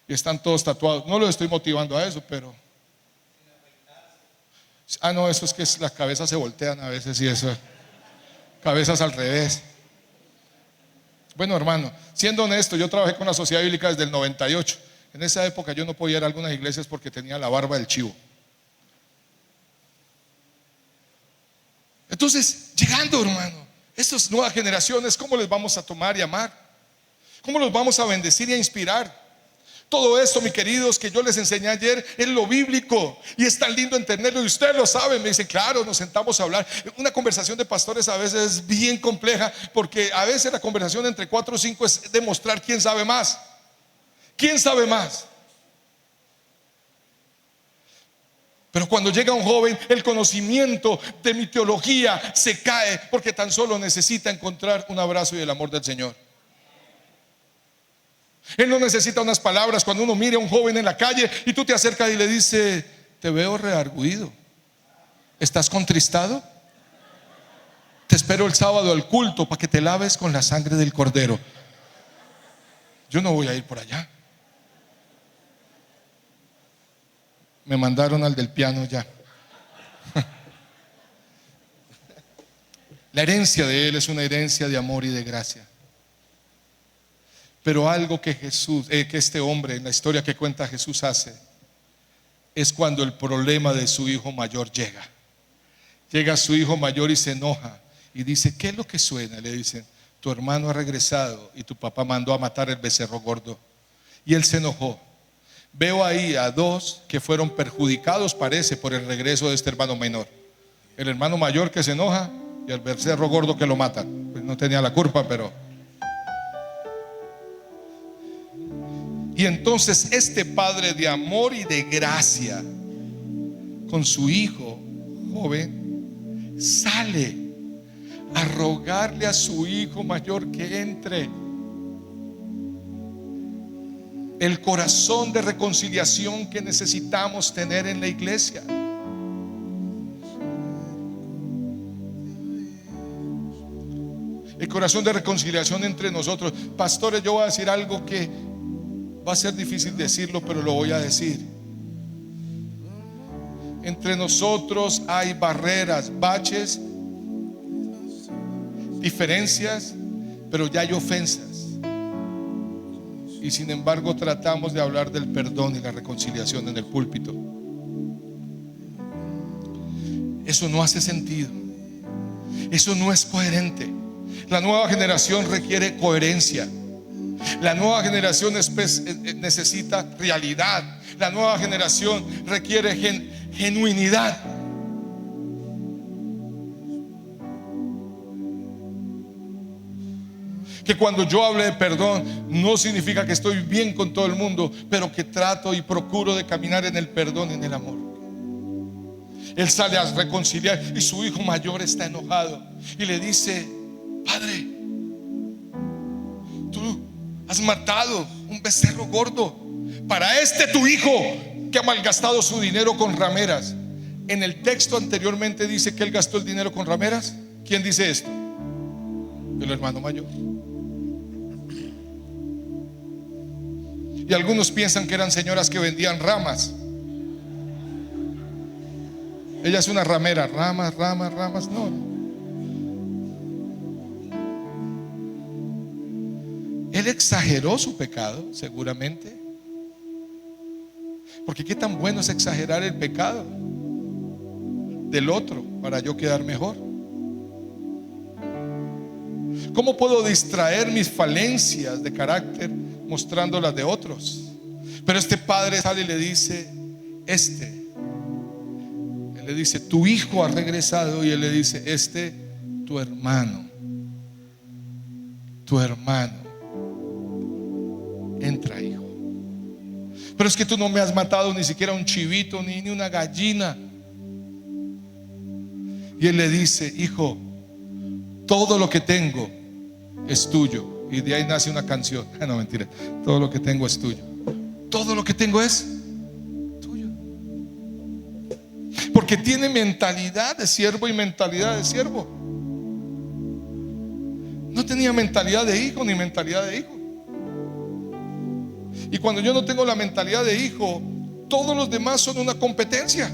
y están todos tatuados. No los estoy motivando a eso, pero no, eso es que las cabezas se voltean a veces y eso, cabezas al revés. Bueno, hermano, siendo honesto, yo trabajé con la Sociedad Bíblica desde el 98. En esa época yo no podía ir a algunas iglesias porque tenía la barba del chivo. Entonces, llegando, hermano, estas nuevas generaciones, ¿cómo les vamos a tomar y amar? ¿Cómo los vamos a bendecir y a inspirar? Todo esto, mis queridos, que yo les enseñé ayer es lo bíblico, y es tan lindo entenderlo, y ustedes lo saben. Me dicen: claro, nos sentamos a hablar. Una conversación de pastores a veces es bien compleja, porque a veces la conversación entre 4 o 5 es demostrar quién sabe más. ¿Quién sabe más? Pero cuando llega un joven, el conocimiento de mi teología se cae, porque tan solo necesita encontrar un abrazo y el amor del Señor. Él no necesita unas palabras. Cuando uno mira a un joven en la calle y tú te acercas y le dices: te veo reargüido, ¿estás contristado? Te espero el sábado al culto para que te laves con la sangre del cordero. Yo no voy a ir por allá. Me mandaron al del piano ya. La herencia de él es una herencia de amor y de gracia. Pero algo que que este hombre en la historia que cuenta Jesús hace, es cuando el problema de su hijo mayor llega. Llega su hijo mayor y se enoja y dice: ¿qué es lo que suena? Le dicen: tu hermano ha regresado y tu papá mandó a matar el becerro gordo. Y él se enojó. Veo ahí a 2 que fueron perjudicados, parece, por el regreso de este hermano menor. El hermano mayor que se enoja y el becerro gordo que lo mata. Pues no tenía la culpa, pero... Y entonces este padre de amor y de gracia con su hijo joven sale a rogarle a su hijo mayor que entre. El corazón de reconciliación que necesitamos tener en la iglesia. El corazón de reconciliación entre nosotros. Pastores, yo voy a decir algo que va a ser difícil decirlo, pero lo voy a decir. Entre nosotros hay barreras, baches, diferencias, pero ya hay ofensas. Y sin embargo tratamos de hablar del perdón y la reconciliación en el púlpito. Eso no hace sentido. Eso no es coherente. La nueva generación requiere coherencia. La nueva generación necesita realidad. La nueva generación requiere genuinidad. Que cuando yo hable de perdón, no significa que estoy bien con todo el mundo, pero que trato y procuro de caminar en el perdón y en el amor. Él sale a reconciliar y su hijo mayor está enojado y le dice: padre, tú has matado un becerro gordo para tu hijo que ha malgastado su dinero con rameras. En el texto anteriormente dice que él gastó el dinero con rameras. ¿Quién dice esto? El hermano mayor. Y algunos piensan que eran señoras que vendían ramas. Ella es una ramera, ramas, ramas, ramas. No. Él exageró su pecado, seguramente. Porque qué tan bueno es exagerar el pecado del otro para yo quedar mejor. ¿Cómo puedo distraer mis falencias de carácter mostrando las de otros? Pero este padre sale y le dice, él le dice, tu hijo ha regresado. Y él le dice, tu hermano, entra, hijo. Pero es que tú no me has matado ni siquiera un chivito ni una gallina. Y él le dice, hijo, todo lo que tengo es tuyo. Y de ahí nace una canción. No, mentira. Todo lo que tengo es tuyo. Todo lo que tengo es tuyo. Porque tiene mentalidad de siervo y mentalidad de siervo. No tenía mentalidad de hijo ni mentalidad de hijo. Y cuando yo no tengo la mentalidad de hijo, todos los demás son una competencia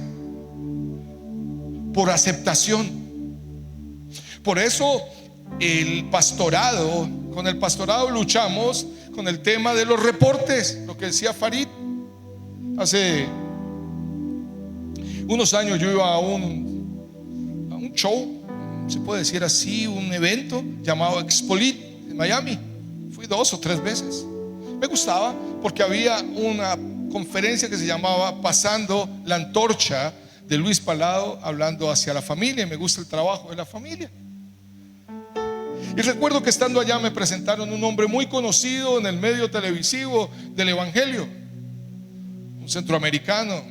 por aceptación. Por eso con el pastorado luchamos con el tema de los reportes, lo que decía Farid. Hace unos años yo iba a un show, se puede decir así, un evento llamado Expolit en Miami. Fui 2 o 3 veces. Me gustaba porque había una conferencia que se llamaba Pasando la Antorcha, de Luis Palado, hablando hacia la familia. Y me gusta el trabajo de la familia. Y recuerdo que estando allá me presentaron un hombre muy conocido en el medio televisivo del evangelio, un centroamericano.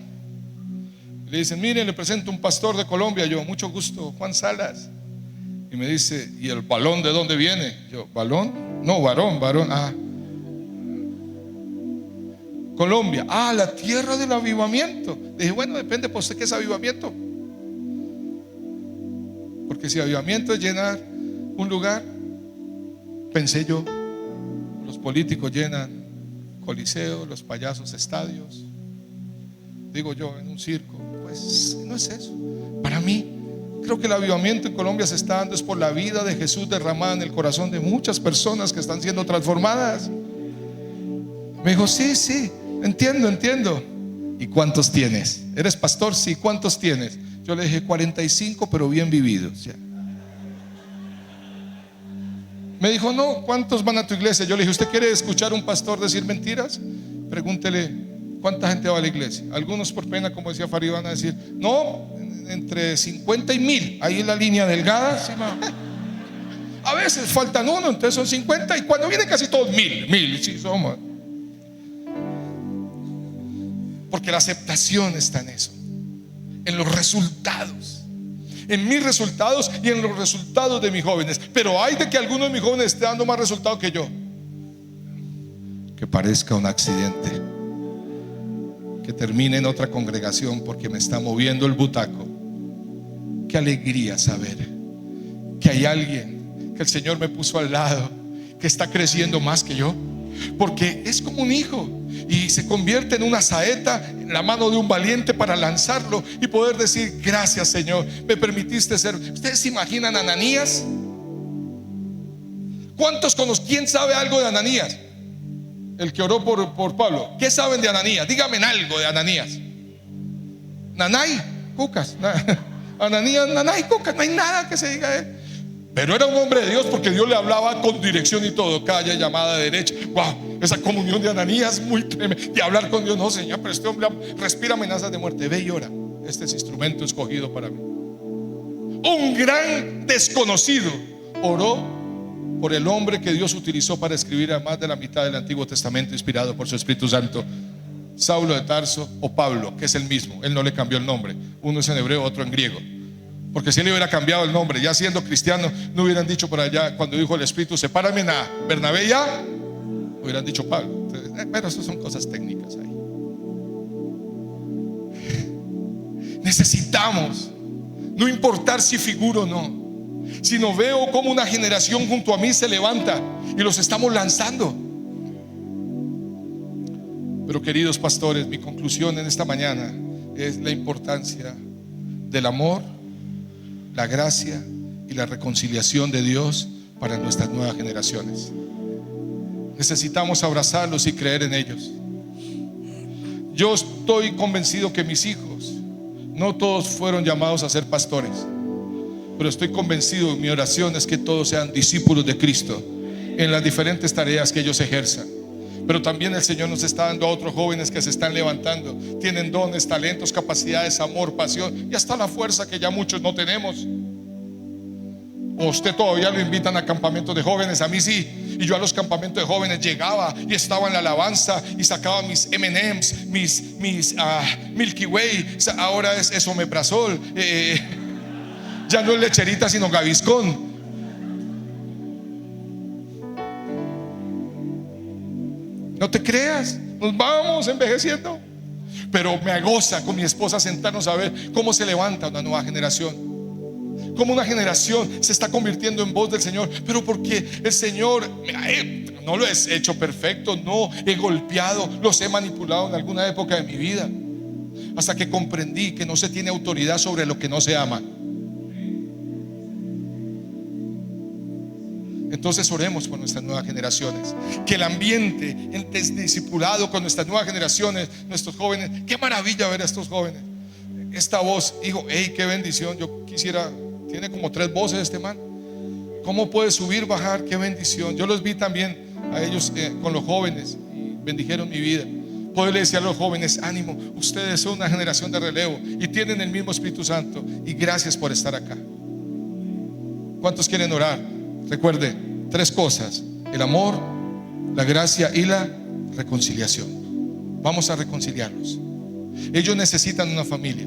Le dicen, miren, le presento un pastor de Colombia. Yo, mucho gusto, Juan Salas. Y me dice, ¿y el balón de dónde viene? Yo, ¿balón? No, varón. Ah, Colombia. Ah, la tierra del avivamiento. Dije, bueno, depende por usted qué es avivamiento. Porque si avivamiento es llenar un lugar, pensé yo, los políticos llenan coliseos, los payasos estadios. Digo yo, en un circo. Pues no es eso. Para mí, creo que el avivamiento en Colombia se está dando es por la vida de Jesús derramada en el corazón de muchas personas que están siendo transformadas. Me dijo, sí, entiendo. ¿Y cuántos tienes? ¿Eres pastor? Sí, ¿cuántos tienes? Yo le dije 45, pero bien vividos ya. Me dijo, no, ¿cuántos van a tu iglesia? Yo le dije, ¿usted quiere escuchar a un pastor decir mentiras? Pregúntele, ¿cuánta gente va a la iglesia? Algunos por pena, como decía Farid, van a decir, no, entre 50 y 1000. Ahí en la línea delgada, ¿sí? A veces faltan uno, entonces son 50. Y cuando vienen casi todos 1000, sí somos. Porque la aceptación está en eso, en los resultados, en mis resultados y en los resultados de mis jóvenes. Pero hay de que alguno de mis jóvenes esté dando más resultado que yo, que parezca un accidente, que termine en otra congregación porque me está moviendo el butaco. Qué alegría saber que hay alguien que el Señor me puso al lado, que está creciendo más que yo, porque es como un hijo y se convierte en una saeta en la mano de un valiente para lanzarlo y poder decir, gracias Señor, me permitiste ser. ¿Ustedes se imaginan a Ananías? ¿Cuántos conocen? ¿Quién sabe algo de Ananías? El que oró por Pablo. ¿Qué saben de Ananías? Díganme algo de Ananías. Nanay, Cucas. Ananías, Nanay, Cucas. No hay nada que se diga de él. Pero era un hombre de Dios porque Dios le hablaba con dirección y todo. Calle, llamada derecha. Wow, esa comunión de Ananías muy tremenda. Y hablar con Dios, no Señor, pero este hombre respira amenazas de muerte. Ve y ora. Este es instrumento escogido para mí. Un gran desconocido oró por el hombre que Dios utilizó para escribir a más de la mitad del Antiguo Testamento, inspirado por su Espíritu Santo. Saulo de Tarso o Pablo, que es el mismo. Él no le cambió el nombre. Uno es en hebreo, otro en griego. Porque si él hubiera cambiado el nombre, ya siendo cristiano, no hubieran dicho por allá, cuando dijo el Espíritu, sepárame a Bernabé, ya hubieran dicho Pablo. Entonces, pero eso son cosas técnicas ahí. Necesitamos no importar si figuro o no, sino veo como una generación junto a mí se levanta y los estamos lanzando. Pero queridos pastores, mi conclusión en esta mañana es la importancia del amor, la gracia y la reconciliación de Dios para nuestras nuevas generaciones. Necesitamos abrazarlos y creer en ellos. Yo estoy convencido que mis hijos, no todos fueron llamados a ser pastores, pero estoy convencido, mi oración es que todos sean discípulos de Cristo en las diferentes tareas que ellos ejerzan. Pero también el Señor nos está dando a otros jóvenes que se están levantando. Tienen dones, talentos, capacidades, amor, pasión y hasta la fuerza que ya muchos no tenemos. O usted todavía lo invitan a campamentos de jóvenes. A mí sí. Y yo a los campamentos de jóvenes llegaba y estaba en la alabanza y sacaba mis M&M's, mis Milky Way. Ahora es omeprazol. Ya no es lecherita sino Gaviscon. No te creas, nos vamos envejeciendo. Pero me goza con mi esposa sentarnos a ver cómo se levanta una nueva generación, cómo una generación se está convirtiendo en voz del Señor. Pero porque el Señor, no lo he hecho perfecto, no he golpeado, los he manipulado en alguna época de mi vida, hasta que comprendí que no se tiene autoridad sobre lo que no se ama. Entonces oremos por nuestras nuevas generaciones, que el ambiente discipulado con nuestras nuevas generaciones, nuestros jóvenes. Qué maravilla ver a estos jóvenes. Esta voz, hijo, hey, qué bendición. Yo quisiera, tiene como 3 voces este man. ¿Cómo puede subir, bajar? Qué bendición. Yo los vi también a ellos con los jóvenes y bendijeron mi vida. Poderle decir a los jóvenes, ánimo, ustedes son una generación de relevo y tienen el mismo Espíritu Santo, y gracias por estar acá. ¿Cuántos quieren orar? Recuerde 3 cosas: el amor, la gracia y la reconciliación. Vamos a reconciliarlos. Ellos necesitan una familia.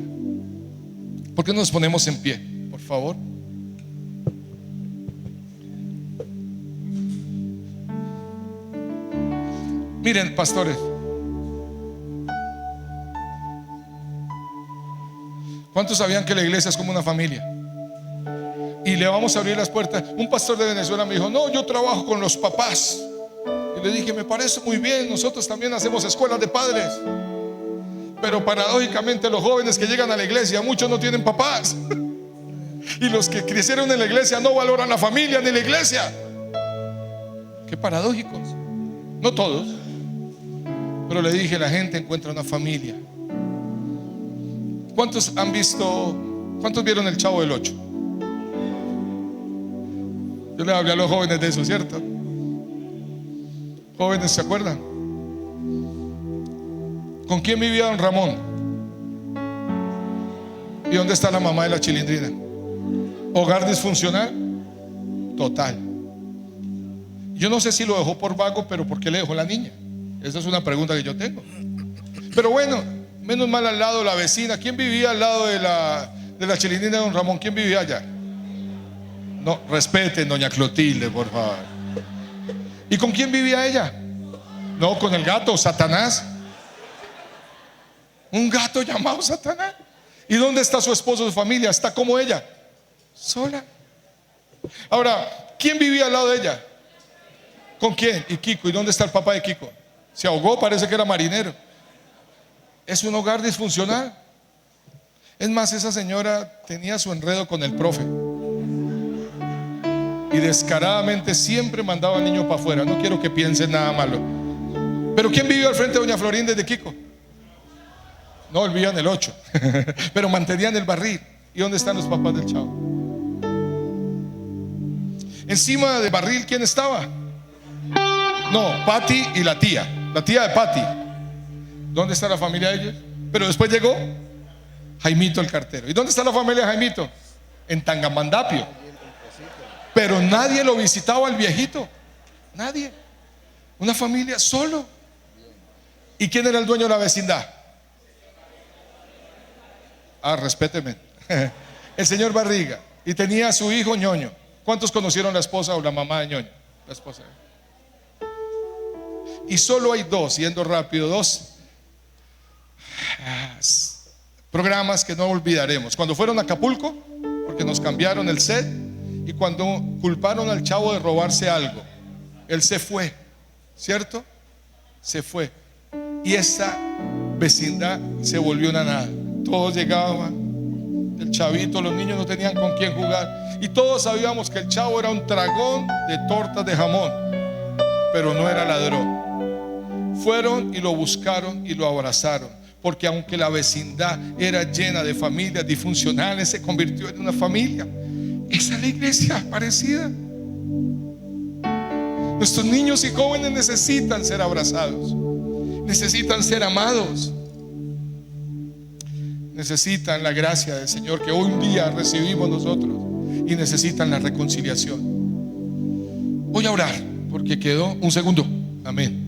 ¿Por qué no nos ponemos en pie, por favor? Miren, pastores, ¿cuántos sabían que la iglesia es como una familia? Y le vamos a abrir las puertas. Un pastor de Venezuela me dijo, no, yo trabajo con los papás. Y le dije, me parece muy bien, nosotros también hacemos escuelas de padres. Pero paradójicamente los jóvenes que llegan a la iglesia, muchos no tienen papás. Y los que crecieron en la iglesia no valoran la familia ni la iglesia. Qué paradójicos. No todos, pero le dije, la gente encuentra una familia. ¿Cuántos vieron el Chavo del 8? Yo le hablé a los jóvenes de eso, ¿cierto? Jóvenes, ¿se acuerdan? ¿Con quién vivía don Ramón? ¿Y dónde está la mamá de la Chilindrina? ¿Hogar disfuncional? Total. Yo no sé si lo dejó por vago, pero ¿por qué le dejó la niña? Esa es una pregunta que yo tengo. Pero bueno, menos mal al lado la vecina. ¿Quién vivía al lado de la Chilindrina de don Ramón? ¿Quién vivía allá? No, respeten, doña Clotilde, por favor. ¿Y con quién vivía ella? No, con el gato, Satanás. Un gato llamado Satanás. ¿Y dónde está su esposo, su familia? Está como ella, sola. Ahora, ¿quién vivía al lado de ella? ¿Con quién? Y Kiko. ¿Y dónde está el papá de Kiko? Se ahogó, parece que era marinero. Es un hogar disfuncional. Es más, esa señora tenía su enredo con el profe y descaradamente siempre mandaba al niño para afuera. No quiero que piensen nada malo. Pero ¿quién vivió al frente de doña Florinda desde Kiko? No, él vivía en el 8. Pero mantenían el barril. ¿Y dónde están los papás del Chavo? Encima del barril, ¿quién estaba? No, Patty y la tía de Patty. ¿Dónde está la familia de ellos? Pero después llegó Jaimito el cartero. ¿Y dónde está la familia de Jaimito? En Tangamandapio. Pero nadie lo visitaba al viejito. Nadie. Una familia solo. ¿Y quién era el dueño de la vecindad? Respéteme. El señor Barriga. Y tenía a su hijo Ñoño. ¿Cuántos conocieron la esposa o la mamá de Ñoño? La esposa. Y solo hay 2, yendo rápido, 2 programas que no olvidaremos. Cuando fueron a Acapulco, porque nos cambiaron el set, y cuando culparon al Chavo de robarse algo, él se fue, ¿cierto? Se fue. Y esta vecindad se volvió una nada. Todos llegaban, el chavito, los niños no tenían con quién jugar, y todos sabíamos que el chavo era un tragón de tortas de jamón, pero no era ladrón. Fueron y lo buscaron y lo abrazaron, porque aunque la vecindad era llena de familias disfuncionales, se convirtió en una familia. Esa es la iglesia parecida. Nuestros niños y jóvenes necesitan ser abrazados, necesitan ser amados, necesitan la gracia del Señor que hoy un día recibimos nosotros, y necesitan la reconciliación. Voy a orar porque quedó un segundo. Amén.